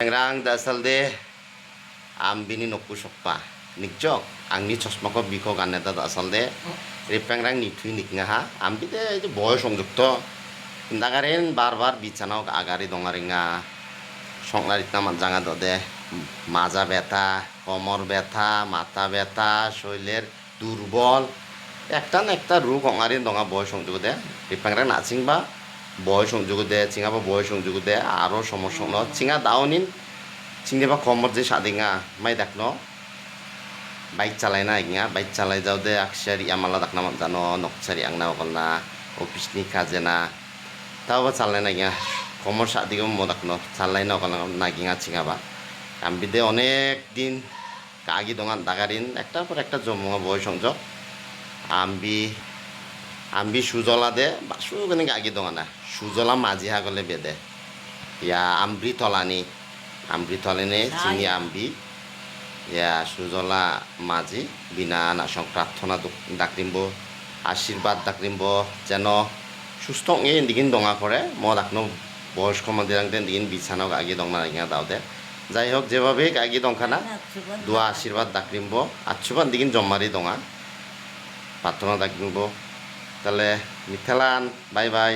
Pengrang dasal de ambini nokku sokpa nikjok angni chosmako biko ganeta dasal de pengrang nithui niknga ha ambi de boyos songjukto indagarin barbar bichanaok agari dongaringa সংনারিতা জাঙা দে মাজা ব্যথা কোমর ব্যথা মাথা ব্যথা শরীরের দুর্বল একটা না একটা রোগ অঙারি দঙা বয়স সংযোগ দে রিপাংরা নাচিংবা বয়স সংযোগ দে চিঙাবা বয়স সংযোগ দে আরো সমস্যা ন চিঙা দাওনিন চিংনেবা কোমর যে সাদিঙা মাই দেখনো বাইক চালাইনা ইঙা বাইক চালাই যাও দে আকসারি আমালা দেখনা জানো নকসারি আংনা অকলনা অফিসনি কাজেনা তাও চালাইনা ইঙা কোমর সাদিকে মদাকনো চালাইনা অকলনা নাগিঙা চিঙাবা আম্বিদে অনেক দিন কাগি দঙান দাগারিন একটার পর একটা জমুঙা বয় সংযোগ আম্বি সুজলা দে বাসু কেনে গাগি দঙানা সুজলা মাঝি হাগলে বেদে ইয়া আমৃতলানি চিনি আম্বি ইয়া সুজলা মাঝি বিনা নাসং প্রার্থনা ডাকরিমব আশীর্বাদ ডাকরিমব যেন সুস্থ দিকিন দঙা করে ম ডাকনো বয়স্ক মন্দিরাং দেন দিকিন বিছানাও গাগি দংনা ইঙা দাও দে যাই হোক যেভাবে গাগি দংখানা দোয়া আশীর্বাদ ডাকরিমব আচ্ছুবান দিকিন জম্মারি দঙা প্রার্থনা ডাকরিমব তাহলে মিথালান বাই বাই।